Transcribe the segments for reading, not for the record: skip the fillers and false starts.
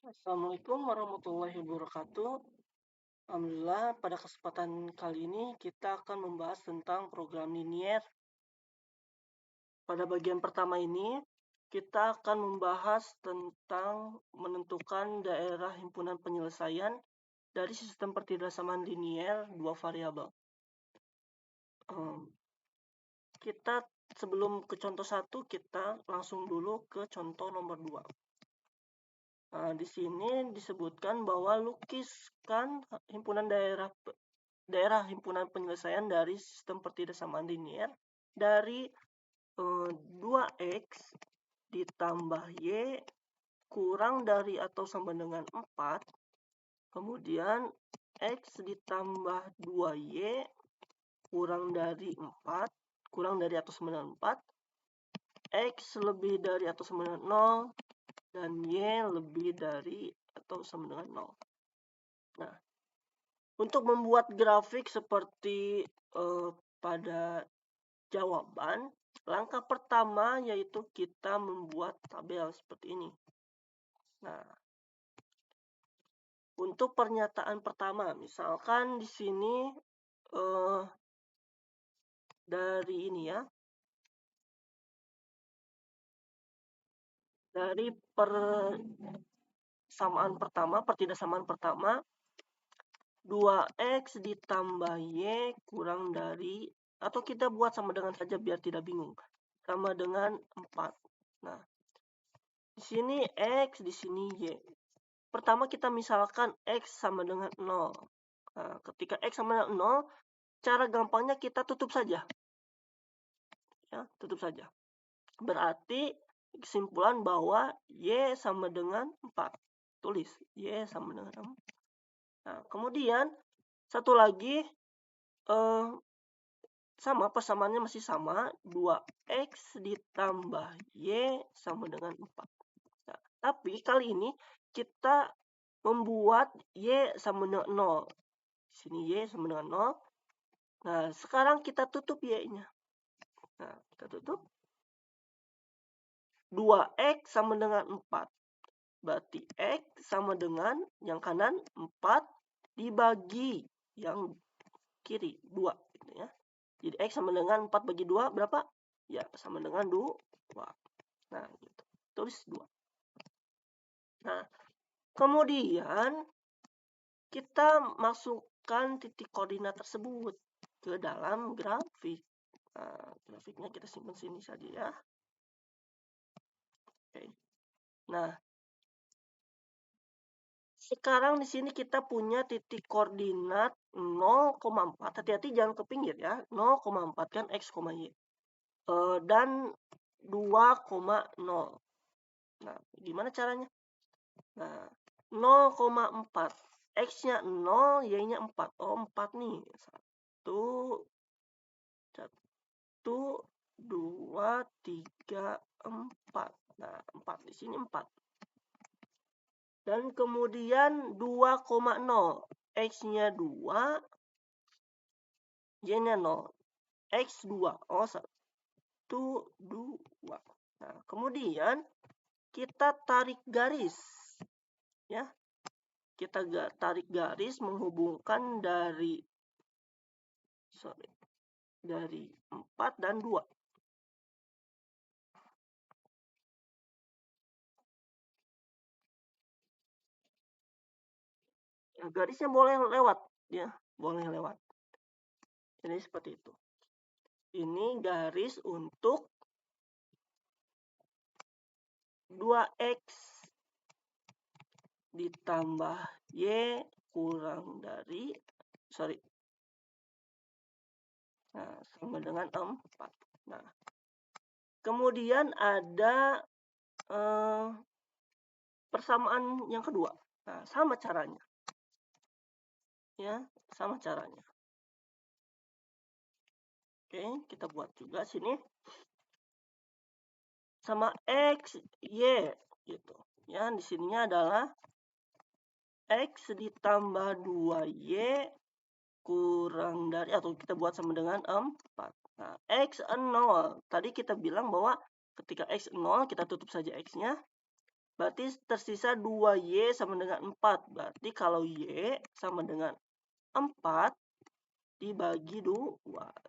Assalamualaikum warahmatullahi wabarakatuh. Alhamdulillah, pada kesempatan kali ini kita akan membahas tentang program linier. Pada bagian pertama ini, kita akan membahas tentang menentukan daerah himpunan penyelesaian dari sistem pertidaksamaan linier dua variabel. Kita sebelum ke contoh 1, kita langsung dulu ke contoh nomor 2. Nah, di sini disebutkan bahwa lukiskan himpunan daerah himpunan penyelesaian dari sistem pertidaksamaan linier dari 2x ditambah y kurang dari atau sama dengan 4, kemudian x ditambah 2y kurang dari 4, kurang dari atau sama dengan 4, x lebih dari atau sama dengan 0, dan y lebih dari atau sama dengan 0. Nah, untuk membuat grafik seperti pada jawaban, langkah pertama yaitu kita membuat tabel seperti ini. Nah, untuk pernyataan pertama, misalkan di sini dari ini ya, dari pertidaksamaan pertama, 2x ditambah y kurang dari, atau kita buat sama dengan saja biar tidak bingung, sama dengan 4. Nah, di sini x, di sini y. Pertama kita misalkan x sama dengan 0. Nah, ketika x sama dengan 0, cara gampangnya kita tutup saja. Ya, tutup saja. Berarti kesimpulan bahwa y sama dengan 4. Tulis y sama dengan 4. Nah, kemudian satu lagi sama, persamaannya masih sama, 2x ditambah y sama dengan 4. Nah, tapi kali ini kita membuat y sama dengan 0. Di sini y sama dengan 0. Nah, sekarang kita tutup y-nya. Nah, kita tutup. 2x sama dengan 4. Berarti x sama dengan yang kanan 4 dibagi yang kiri 2. Gitu ya. Jadi x sama dengan 4 bagi 2 berapa? Ya, sama dengan 2. Nah, gitu. Tulis 2. Nah, kemudian kita masukkan titik koordinat tersebut ke dalam grafik. Nah, grafiknya kita simpan sini saja ya. Oke. Nah, sekarang di sini kita punya titik koordinat 0,4. Hati-hati jangan ke pinggir ya. 0,4 kan x, y. Dan 2,0. Nah, gimana caranya? Nah, 0,4. X-nya 0, Y-nya 4. Oh, 4 nih. 1, 2, 3, 4. Nah, 4. Di sini 4. Dan kemudian 2,0. X-nya 2, Y-nya 0. X 2. Oh, 1, 2. Nah, kemudian kita tarik garis. Ya. Kita tarik garis menghubungkan dari 4 dan 2. Ya, garisnya boleh lewat ya, boleh lewat. Jadi seperti itu. Ini garis untuk 2x ditambah y kurang dari sama dengan 4. Nah, kemudian ada persamaan yang kedua. Nah, sama caranya. Ya, sama caranya. Oke, kita buat juga sini. Sama x, y gitu. Ya, di sininya adalah x ditambah 2y kurang dari, atau kita buat sama dengan 4. Nah, x 0. Tadi kita bilang bahwa ketika x 0, kita tutup saja x-nya. berarti tersisa 2Y sama dengan 4. Berarti kalau Y sama dengan 4 dibagi 2.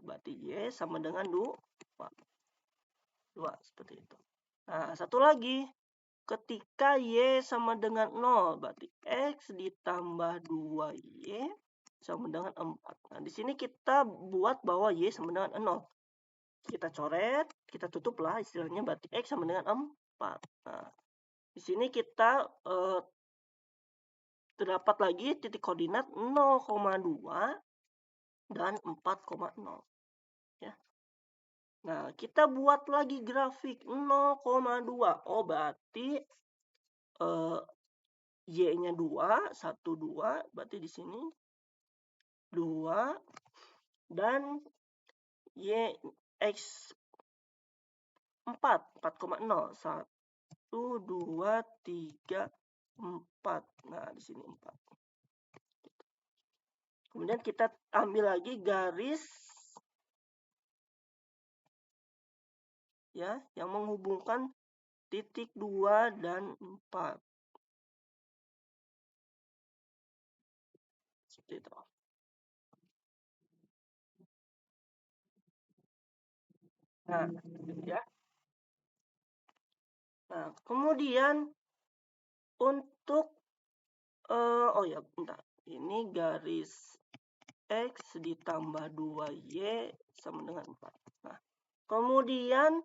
Berarti Y sama dengan 2. Seperti itu. Nah, satu lagi. Ketika Y sama dengan 0, berarti X ditambah 2Y sama dengan 4. Nah, di sini kita buat bahwa Y sama dengan 0. Kita coret, kita tutup lah istilahnya, berarti X sama dengan 4. Nah, di sini kita terdapat lagi titik koordinat 0,2 dan 4,0. Ya. Nah, kita buat lagi grafik 0,2. Oh, berarti Y-nya 2, 1, 2. Berarti di sini 2. Dan Y, X 4, 4,0. 1, 2, 3, 4. Nah, di sini 4. Kemudian kita ambil lagi garis ya yang menghubungkan titik 2 dan 4. Seperti itu. Nah, ya. Nah, kemudian untuk oh ya, bentar. Ini garis X ditambah 2Y sama dengan 4. Nah, kemudian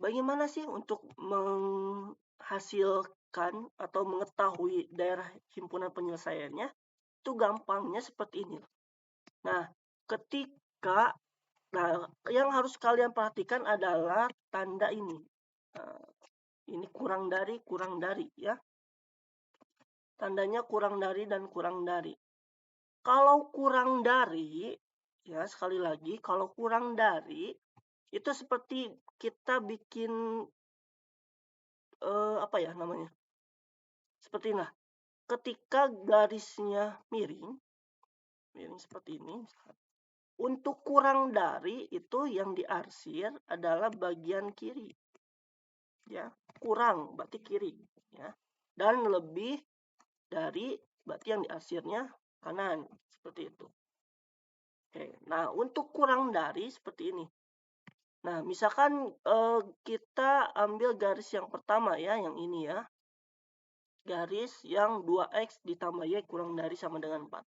bagaimana sih untuk menghasilkan atau mengetahui daerah himpunan penyelesaiannya? Itu gampangnya seperti ini. Nah, ketika yang harus kalian perhatikan adalah tanda ini. Nah, ini kurang dari ya. Tandanya kurang dari dan kurang dari. Kalau kurang dari, ya sekali lagi, kalau kurang dari, itu seperti kita bikin, apa ya namanya? Seperti nah, ketika garisnya miring seperti ini. Untuk kurang dari itu yang diarsir adalah bagian kiri. Ya, kurang berarti kiri. Ya. Dan lebih dari berarti yang diarsirnya kanan. Seperti itu. Oke, nah untuk kurang dari seperti ini. Nah, misalkan kita ambil garis yang pertama ya, yang ini ya. Garis yang 2X ditambah Y kurang dari sama dengan 4.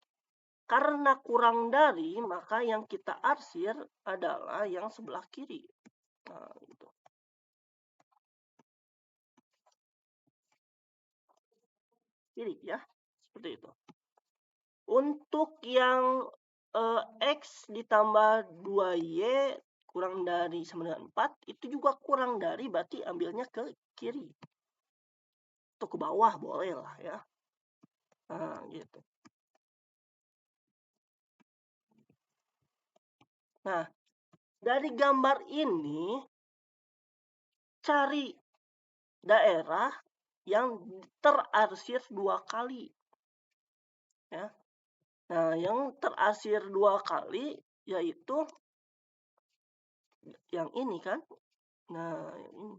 Karena kurang dari, maka yang kita arsir adalah yang sebelah kiri. Nah, gitu. Kiri ya, seperti itu. Untuk yang X ditambah 2Y kurang dari sama dengan 4, itu juga kurang dari, berarti ambilnya ke kiri. Atau ke bawah boleh lah ya. Nah, gitu. Nah, dari gambar ini, cari daerah yang terarsir 2 kali. Ya. Nah, yang terarsir 2 kali yaitu yang ini kan. Nah, yang ini.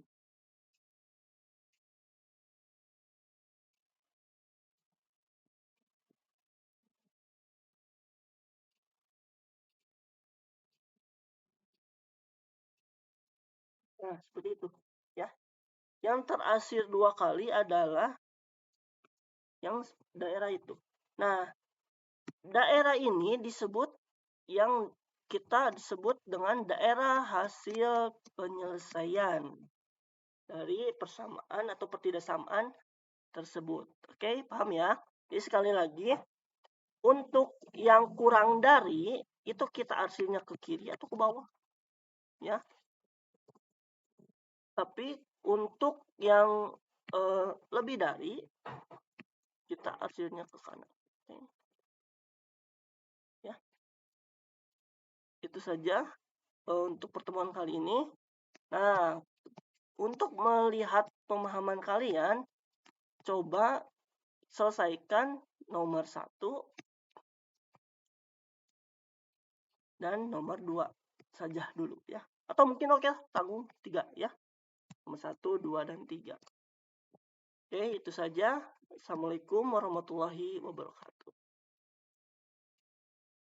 Nah, seperti itu. Ya. Yang terarsir 2 kali adalah yang daerah itu. Nah, daerah ini disebut yang kita disebut dengan daerah hasil penyelesaian dari persamaan atau pertidaksamaan tersebut. Oke, paham ya? Jadi sekali lagi, untuk yang kurang dari itu kita arsirnya ke kiri atau ke bawah. Ya. Tapi untuk yang lebih dari kita arsirnya ke kanan. Oke. Ya. Itu saja untuk pertemuan kali ini. Nah, untuk melihat pemahaman kalian, coba selesaikan nomor 1 dan nomor 2 saja dulu ya. Atau mungkin oke, tanggung 3 ya. nomor 1, 2, dan 3. Oke, itu saja. Assalamualaikum warahmatullahi wabarakatuh.